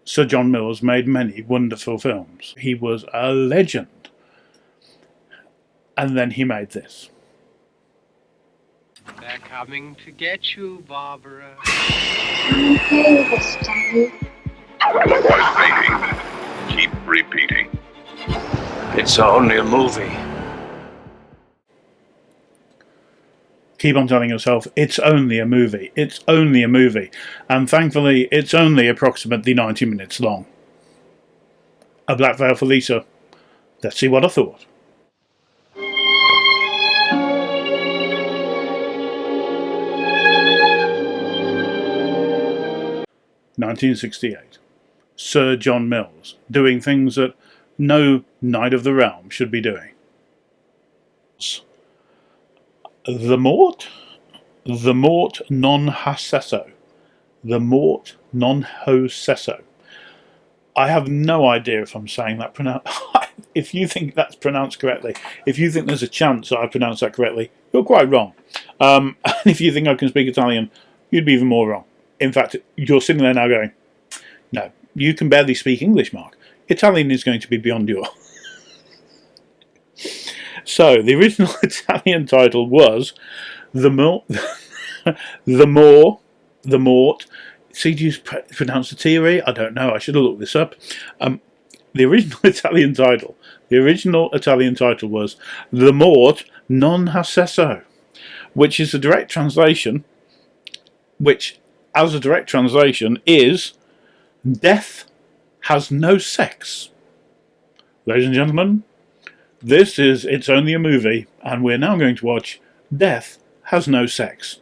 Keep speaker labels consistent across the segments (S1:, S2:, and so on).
S1: Sir John Mills made many wonderful films. He was a legend. And then he made this.
S2: They're coming to get you, Barbara.
S3: Okay, this time.
S4: Keep repeating.
S5: It's only a movie.
S1: Keep on telling yourself, it's only a movie. It's only a movie. And thankfully, it's only approximately 90 minutes long. A black veil for Lisa. Let's see what I thought. (1968). Sir John Mills, doing things that no Knight of the Realm should be doing. The Mort non hassesso. The Mort non hosesso. I have no idea if I'm saying that pronounced. If you think that's pronounced correctly, if you think there's a chance I pronounced that correctly, you're quite wrong. And if you think I can speak Italian, you'd be even more wrong. In fact, you're sitting there now going, no, you can barely speak English, Mark. Italian is going to be beyond your... So, the original Italian title was The Mort. See, do you pronounce the T? I don't know. I should have looked this up. The original Italian title was The Mort non hassesso, which is a direct translation, which, as a direct translation, is Death Has No Sex. Ladies and gentlemen, this is It's Only a Movie, and we're now going to watch Death Has No Sex.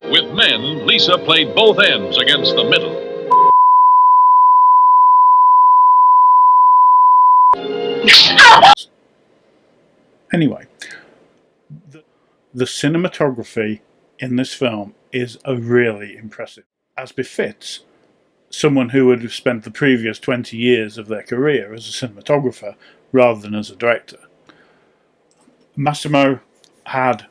S4: With men, Lisa played both ends against the middle.
S1: Anyway, the cinematography in this film is really impressive, as befits someone who would have spent the previous 20 years of their career as a cinematographer rather than as a director. Massimo had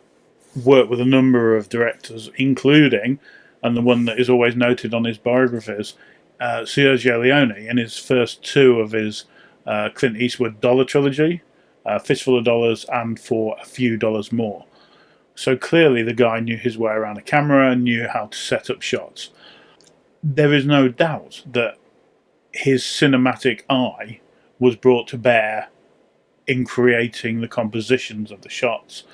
S1: worked with a number of directors, including, and the one that is always noted on his biographies, Sergio Leone in his first two of his Clint Eastwood dollar trilogy, Fistful of Dollars and For a Few Dollars More. So clearly the guy knew his way around a camera and knew how to set up shots. There is no doubt that his cinematic eye was brought to bear in creating the compositions of the shots.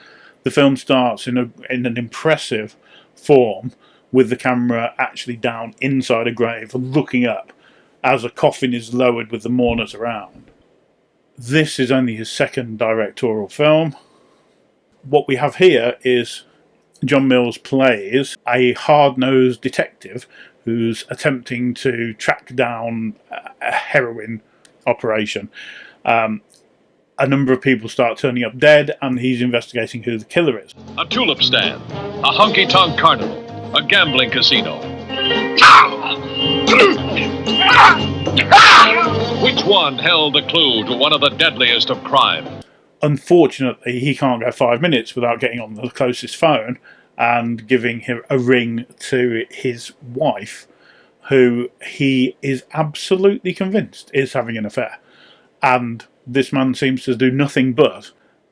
S1: The film starts in an impressive form with the camera actually down inside a grave and looking up as a coffin is lowered with the mourners around. This is only his second directorial film. What we have here is John Mills plays a hard-nosed detective who's attempting to track down a heroin operation. A number of people start turning up dead, and he's investigating who the killer is.
S4: A tulip stand, a honky-tonk carnival, a gambling casino. Which one held the clue to one of the deadliest of crimes?
S1: Unfortunately, he can't go 5 minutes without getting on the closest phone and giving him a ring to his wife, who he is absolutely convinced is having an affair. And this man seems to do nothing but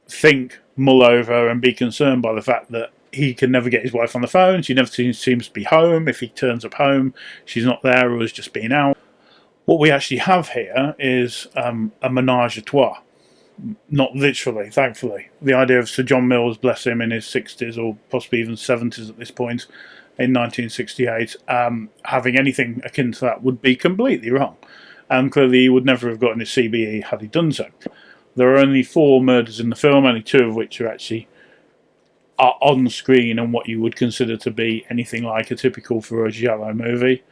S1: think, mull over, and be concerned by the fact that he can never get his wife on the phone. She never seems to be home. If he turns up home, she's not there or has just been out. What we actually have here is a menage a trois. Not literally, thankfully. The idea of Sir John Mills, bless him, in his 60s or possibly even 70s at this point in 1968, having anything akin to that would be completely wrong. And clearly he would never have gotten his CBE had he done so. There are only 4 murders in the film, only 2 of which are actually on screen and what you would consider to be anything like a typical for a Giallo movie.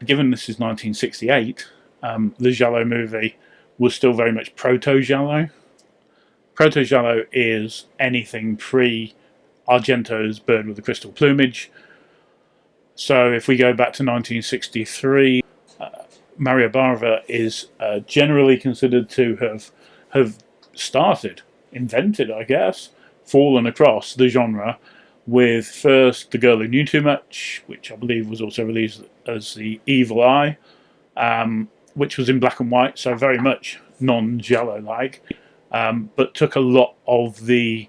S1: Given this is 1968, the Giallo movie was still very much proto-Giallo. Proto-Giallo is anything pre-Argento's Bird with the Crystal Plumage. So if we go back to 1963, Mario Bava is generally considered to have invented, I guess, fallen across the genre with first The Girl Who Knew Too Much, which I believe was also released as The Evil Eye, which was in black and white, so very much non-Giallo-like, but took a lot of the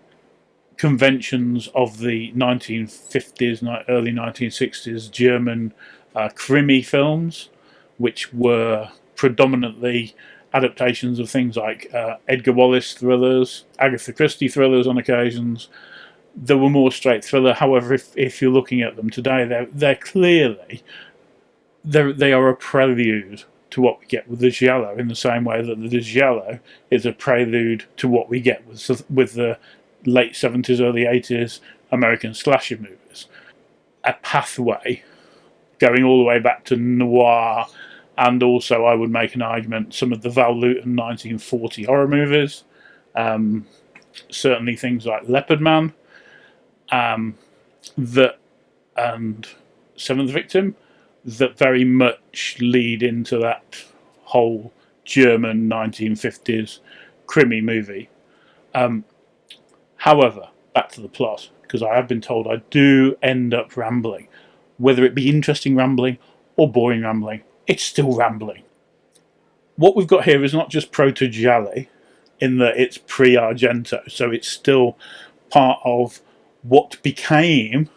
S1: conventions of the 1950s, early 1960s German Krimi films, which were predominantly adaptations of things like Edgar Wallace thrillers, Agatha Christie thrillers on occasions. They were more straight thriller. However, if you're looking at them today, they're clearly they are a prelude to what we get with the Giallo, in the same way that the Giallo is a prelude to what we get with the late 70s, early 80s American slasher movies. A pathway going all the way back to noir, and also I would make an argument some of the Val Lewton 1940 horror movies, certainly things like Leopard Man, that and Seventh Victim, that very much lead into that whole German 1950s Krimi movie. However, back to the plot, because I have been told I do end up rambling. Whether it be interesting rambling or boring rambling, it's still rambling. What we've got here is not just proto-Gialli, in that it's pre-Argento, so it's still part of what became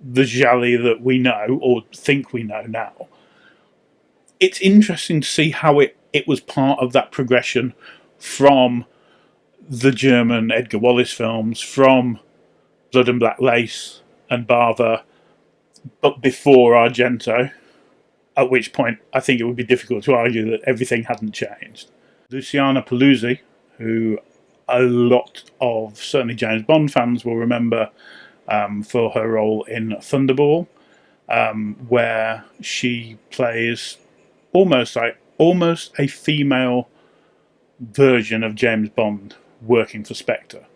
S1: the Gialli that we know, or think we know now. It's interesting to see how it was part of that progression from the German Edgar Wallace films, from Blood and Black Lace and Bava, but before Argento, at which point I think it would be difficult to argue that everything hadn't changed. Lucianna Paluzzi, who a lot of certainly James Bond fans will remember for her role in Thunderball, where she plays almost a female version of James Bond working for Spectre.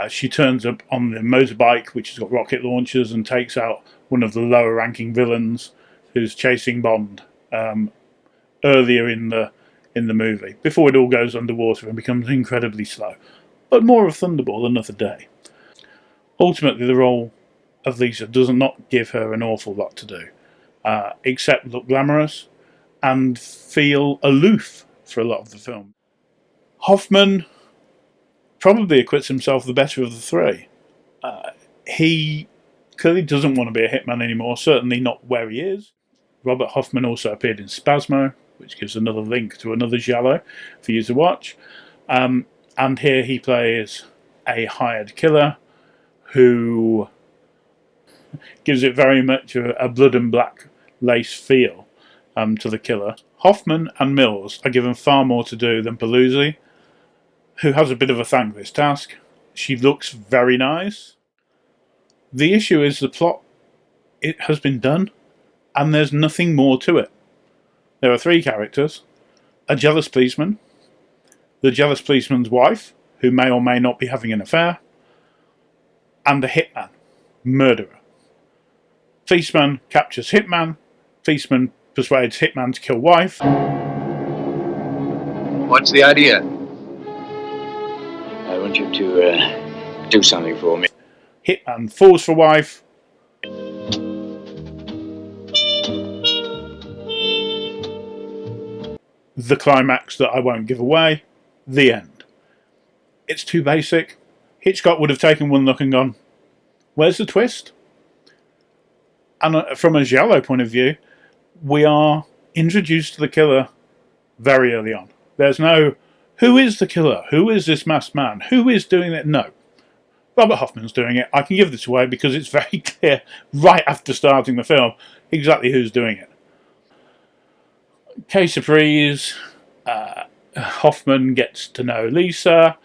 S1: She turns up on the motorbike, which has got rocket launchers, and takes out one of the lower ranking villains who's chasing Bond earlier in the movie, before it all goes underwater and becomes incredibly slow. But more of Thunderball another day. Ultimately, the role of Lisa does not give her an awful lot to do, except look glamorous and feel aloof for a lot of the film. Hoffman probably acquits himself the better of the three. He clearly doesn't want to be a hitman anymore, certainly not where he is. Robert Hoffman also appeared in Spasmo, which gives another link to another Giallo for you to watch. And here he plays a hired killer who gives it very much a Blood and Black Lace feel to the killer. Hoffman and Mills are given far more to do than Paluzzi, who has a bit of a thankless task. She looks very nice. The issue is the plot. It has been done, and there's nothing more to it. There are three characters: a jealous policeman, the jealous policeman's wife, who may or may not be having an affair, and a hitman, murderer. Policeman captures hitman, policeman persuades hitman to kill wife.
S5: What's the idea?
S6: I want you to do something for me.
S1: Hitman falls for wife. The climax that I won't give away. The end. It's too basic. Hitchcock would have taken one look and gone, where's the twist? And from a Giallo point of view, we are introduced to the killer very early on. There's no, who is the killer? Who is this masked man? Who is doing it? No. Robert Hoffman's doing it. I can give this away because it's very clear right after starting the film exactly who's doing it. Case surprise, Hoffman gets to know Lisa.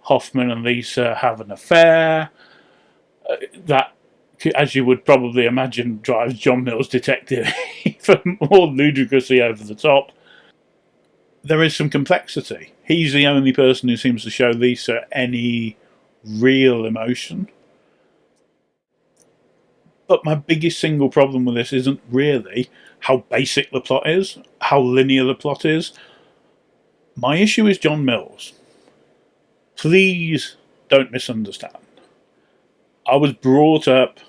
S1: Hoffman and Lisa have an affair. That, as you would probably imagine, drives John Mills' detective even more ludicrously over the top. There is some complexity. He's the only person who seems to show Lisa any real emotion. But my biggest single problem with this isn't really how basic the plot is, how linear the plot is. My issue is John Mills. Please don't misunderstand. I was brought up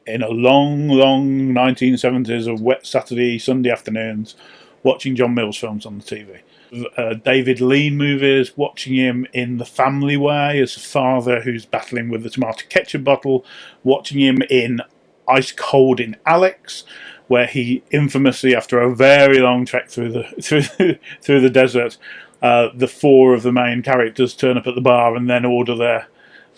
S1: in a long 1970s of wet Saturday, Sunday afternoons, watching John Mills films on the TV. David Lean movies, watching him in The Family Way as a father who's battling with the tomato ketchup bottle, watching him in Ice Cold in Alex, where he infamously, after a very long trek through the desert, the four of the main characters turn up at the bar and then order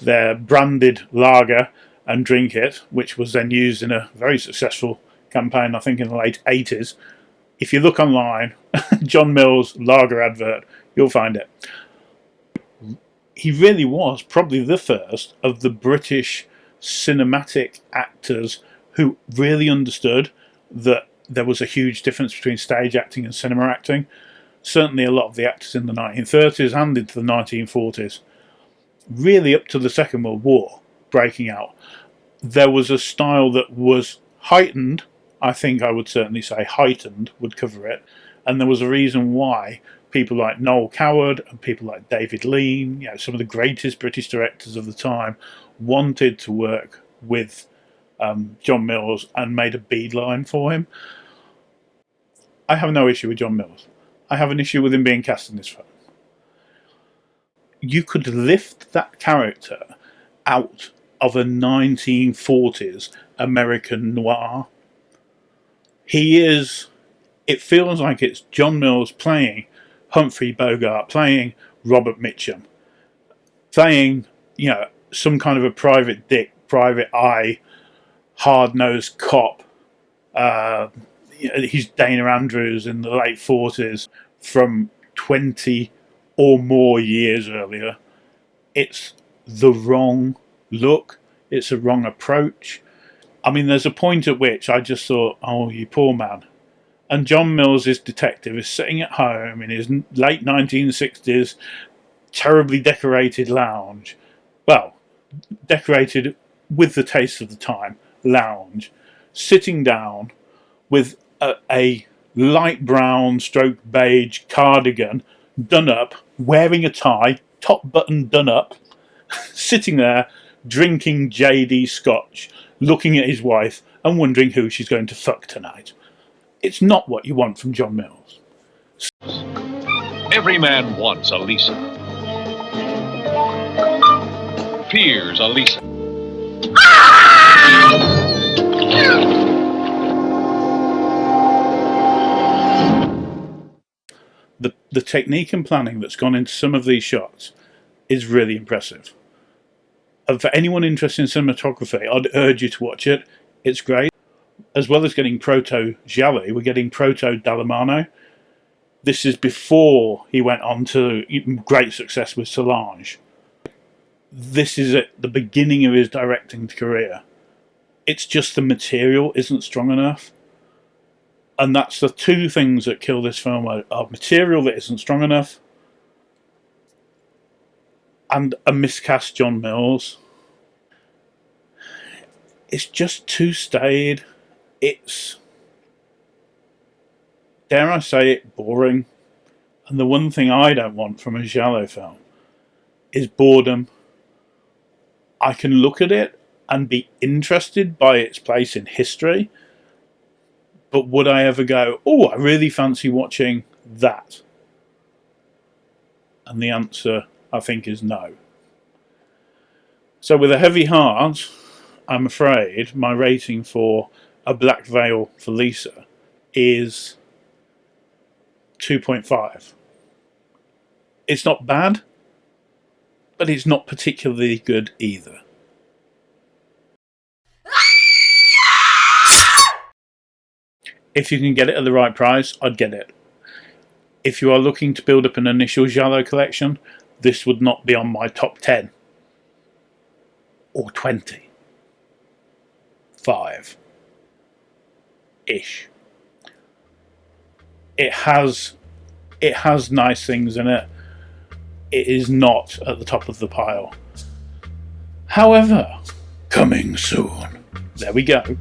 S1: their branded lager and drink it, which was then used in a very successful campaign, I think in the late 80s. If you look online, John Mills lager advert, you'll find it. He really was probably the first of the British cinematic actors who really understood that there was a huge difference between stage acting and cinema acting. Certainly a lot of the actors in the 1930s and into the 1940s, really up to the Second World War breaking out, there was a style that was heightened. I think I would certainly say heightened would cover it, and there was a reason why people like Noel Coward and people like David Lean, some of the greatest British directors of the time, wanted to work with John Mills and made a beeline for him. I have no issue with John Mills. I have an issue with him being cast in this film. You could lift that character out of a 1940s American noir. It feels like it's John Mills playing Humphrey Bogart, playing Robert Mitchum, playing, some kind of a private dick, private eye, hard-nosed cop. He's Dana Andrews in the late 40s from 20 or more years earlier. It's the wrong look. It's a wrong approach. I mean, there's a point at which I just thought, oh, you poor man. And John Mills' detective is sitting at home in his late 1960s, terribly decorated lounge. Well, decorated with the taste of the time, lounge. Sitting down with a light brown stroke beige cardigan done up, wearing a tie, top button done up, sitting there drinking JD Scotch, looking at his wife and wondering who she's going to fuck tonight. It's not what you want from John Mills.
S4: Every man wants a Lisa. Fears a Lisa.
S1: The technique and planning that's gone into some of these shots is really impressive. And for anyone interested in cinematography, I'd urge you to watch it. It's great. As well as getting proto Gialli, we're getting proto Dellamano. This is before he went on to great success with Solange. This is at the beginning of his directing career. It's just the material isn't strong enough. And that's the two things that kill this film are material that isn't strong enough and a miscast John Mills. It's just too staid. It's, dare I say it, boring. And the one thing I don't want from a Giallo film is boredom. I can look at it and be interested by its place in history, but would I ever go, oh, I really fancy watching that? And the answer, I think, is no. So with a heavy heart, I'm afraid my rating for A Black Veil for Lisa is 2.5. It's not bad, but it's not particularly good either. If you can get it at the right price, I'd get it. If you are looking to build up an initial Giallo collection, this would not be on my top 10. Or 20. 5-ish. It has nice things in it. It is not at the top of the pile. However, coming soon. There we go.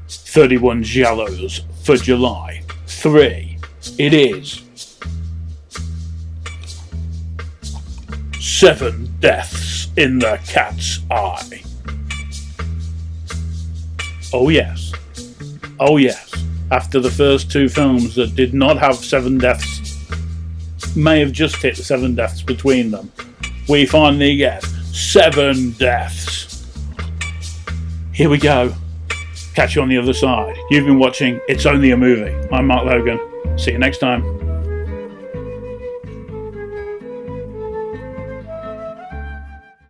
S1: 31 Giallos for July. 3. It is 7 Deaths in the Cat's Eye. Oh yes. Oh yes. after the first two films that did not have 7 deaths, may have just hit 7 deaths between them, we finally get 7 deaths. Here we go. Catch you on the other side. You've been watching It's Only a Movie. I'm Mark Logan. See you next time.